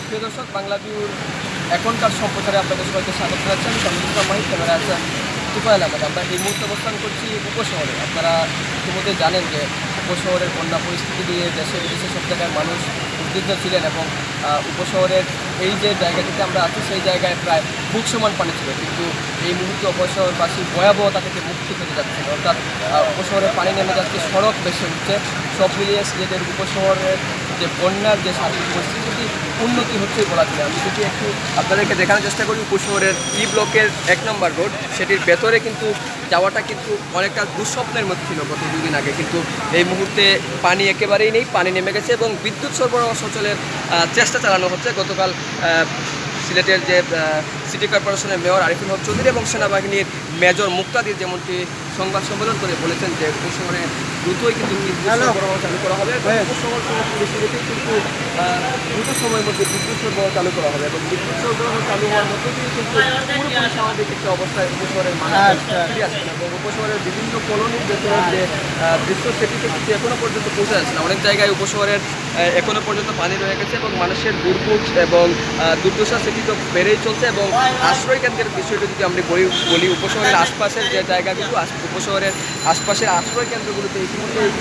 প্রিয় দর্শক, বাংলা ভিউর এখনকার সম্প্রচারে আপনাদের সবাইকে স্বাগত জানাচ্ছি। আমি সমিত মাহিত, ক্যামেরা আছেন তুফাইল আহমেদ। আমরা এই মুহূর্তে অবস্থান করছি উপশহরে। আপনারা ইতিমধ্যে জানেন যে উপশহরের বন্যা পরিস্থিতি নিয়ে দেশে বিদেশে সব জায়গায় মানুষ উদ্বিগ্ন ছিলেন এবং উপশহরের এই যে জায়গাটিতে আমরা আছি সেই জায়গায় প্রায় বুক সমান পানি ছিল, কিন্তু এই মুহূর্তে উপশহরবাসী ভয়াবহতা থেকে মুক্তি পেতে যাচ্ছেন। অর্থাৎ উপশহরে পানি নেমে যাচ্ছে, সড়ক বেশি উঠছে। সব মিলিয়ে সিলেটের উপশহরের যে বন্যার যে সার্বিক পরিস্থিতি উন্নতি হচ্ছেই বলা যায়। আমি যদি একটু আপনাদেরকে দেখানোর চেষ্টা করি, উপশহরের ই ব্লকের 1 নম্বর রোড, সেটির ভেতরে কিন্তু যাওয়াটা কিন্তু অনেকটা দুঃস্বপ্নের মধ্যে ছিল গত 2 দিন আগে, কিন্তু এই মুহূর্তে পানি একেবারেই নেই, পানি নেমে গেছে এবং বিদ্যুৎ সরবরাহ সচলের চেষ্টা চালানো হচ্ছে। গতকাল সিলেটের যে সিটি কর্পোরেশনের মেয়র আরিফুল হক চৌধুরী এবং সেনাবাহিনীর মেজর মুক্তাদির যেমনটি সংবাদ সম্মেলন করে বলেছেন যে উপশহরে দ্রুতই কিন্তু বিদ্যুৎ সরবরাহ চালু করা হবে। উপশহর সিলেটেই কিন্তু দ্রুত সময়ের মধ্যে বিদ্যুৎ সরবরাহ চালু করা হবে এবং বিদ্যুৎ সরবরাহ চালু হওয়ার মধ্যে দিয়ে কিন্তু পুরোপুরি স্বাভাবিক একটা অবস্থায় উপশহরের মানুষ ফিরে আসছে এবং উপশহরের বিভিন্ন কলোনির ভেতরে যে দৃশ্য সেটিতে কিন্তু এখনও পর্যন্ত পৌঁছে যাচ্ছে না। অনেক জায়গায় উপশহরের এখনও পর্যন্ত পানি রয়ে গেছে এবং মানুষের দুর্ভোগ এবং দুর্দশা সেটি তো বেড়েই চলছে। এবং আশ্রয় কেন্দ্রের বিষয়টি যদি আমরা বলি, উপশহরের আশপাশের যে জায়গাগুলো, উপশহরের আশপাশের আশ্রয় কেন্দ্রগুলোতে ইতিমধ্যেই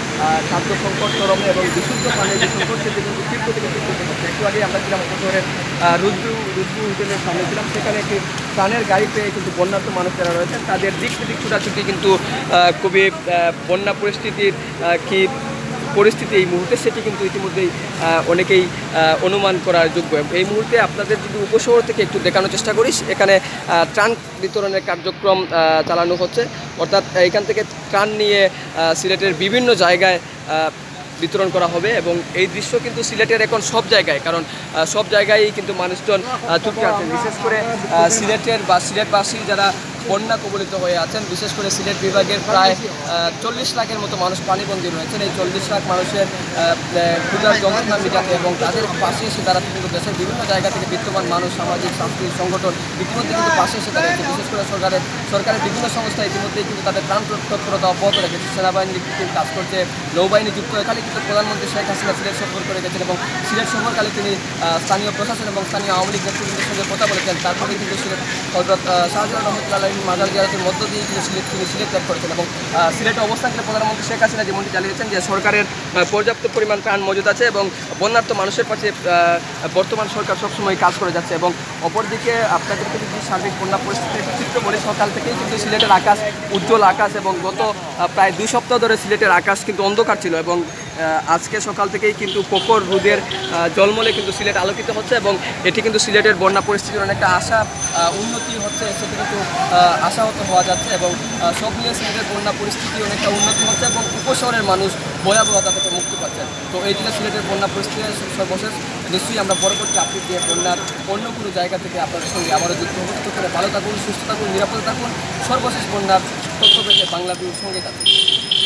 খাদ্য সংকট চরম এবং বিশুদ্ধ পানির যে সংকট সেটি কিন্তু তীব্র থেকে তীব্র হচ্ছে। একটু আগে আমরা ছিলাম উপশহরের রুদ্রু হোটেলের সামনে ছিলাম, সেখানে একটি প্রাণের গাড়ি পেয়ে কিন্তু বন্যার্ত মানুষ যারা রয়েছেন তাদের দিক ছোটাছুটি কিন্তু খুবই বন্যা পরিস্থিতির কি পরিস্থিতি এই মুহূর্তে সেটি কিন্তু ইতিমধ্যেই অনেকেই অনুমান করার যোগ্য। এই মুহূর্তে আপনাদের যদি উপশহর থেকে একটু দেখানোর চেষ্টা করি, এখানে ত্রাণ বিতরণের কার্যক্রম চালানো হচ্ছে। অর্থাৎ এখান থেকে ত্রাণ নিয়ে সিলেটের বিভিন্ন জায়গায় বিতরণ করা হবে এবং এই দৃশ্য কিন্তু সিলেটের এখন সব জায়গায়, কারণ সব জায়গায় কিন্তু মানুষজন চুপকে আছেন। বিশেষ করে সিলেটের বা সিলেটবাসী যারা বন্যা কবলিত হয়ে আছেন, বিশেষ করে সিলেট বিভাগের প্রায় 40 লাখের মতো মানুষ পানিবন্দী রয়েছেন। এই 40 লাখ মানুষের ক্ষুধার যন্ত্রণা মেটাতে এবং তাদের পাশে এসে দাঁড়াতে কিন্তু দেশের বিভিন্ন জায়গা থেকে বিদ্যমান মানুষ, সামাজিক সাংস্কৃতিক সংগঠন ইতিমধ্যে কিন্তু পাশে এসে দাঁড়িয়েছে। বিশেষ করে সরকারের বিভিন্ন সংস্থা ইতিমধ্যেই কিন্তু তাদের ত্রাণ তৎপরতা অব্যাহত রেখেছে। সেনাবাহিনী কাজ করছে, নৌবাহিনী যুক্ত হয়ে খালি কিন্তু প্রধানমন্ত্রী শেখ হাসিনা সিলেট সফর করে গেছেন এবং সিলেট সফরকালে তিনি স্থানীয় প্রশাসন এবং স্থানীয় আওয়ামী লীগ নেতৃবৃন্দের সঙ্গে কথা বলেছেন। তারপরে কিন্তু সিলেট হযরত শাহজালাল রহমতুল্লাহ মাজার জিয়ারতের মধ্য দিয়ে কিন্তু তিনি সিলেট ত্যাগ করেছেন এবং সিলেটে অবস্থানকালে প্রধানমন্ত্রী শেখ হাসিনা যেমনটি জানিয়েছেন যে সরকারের পর্যাপ্ত পরিমাণ ত্রাণ মজুদ আছে এবং বন্যার্ত মানুষের পাশে বর্তমান সরকার সবসময় কাজ করে যাচ্ছে। এবং অপরদিকে আপনাদেরকে যদি সার্বিক বন্যা পরিস্থিতির চিত্র বলে, সকাল থেকেই কিন্তু সিলেটের আকাশ উজ্জ্বল আকাশ এবং গত প্রায় 2 সপ্তাহ ধরে সিলেটের আকাশ কিন্তু অন্ধকার ছিল এবং আজকে সকাল থেকেই কিন্তু প্রখর রোদের জলমলে কিন্তু সিলেট আলোকিত হচ্ছে এবং এটি কিন্তু সিলেটের বন্যা পরিস্থিতির অনেকটা উন্নতি হচ্ছে, সেটি কিন্তু আশাহত হওয়া যাচ্ছে এবং সব মিলিয়ে সিলেটের বন্যা পরিস্থিতি অনেকটা উন্নতি হচ্ছে এবং উপশহরের মানুষ ভয়াবহতা থেকে মুক্তি পাচ্ছেন। তো এই ছিল সিলেটের বন্যা পরিস্থিতির সর্বশেষ। নিশ্চয়ই আমরা পরবর্তী আপডেট দিয়ে বন্যার অন্য কোনো জায়গা থেকে আপনাদের সঙ্গে আবারও যুক্ত হতে করে ভালো থাকুন, সুস্থ থাকুন, নিরাপদে থাকুন। সর্বশেষ বন্যার তথ্য পেতে বাংলা ভিউর সঙ্গে থাকুন।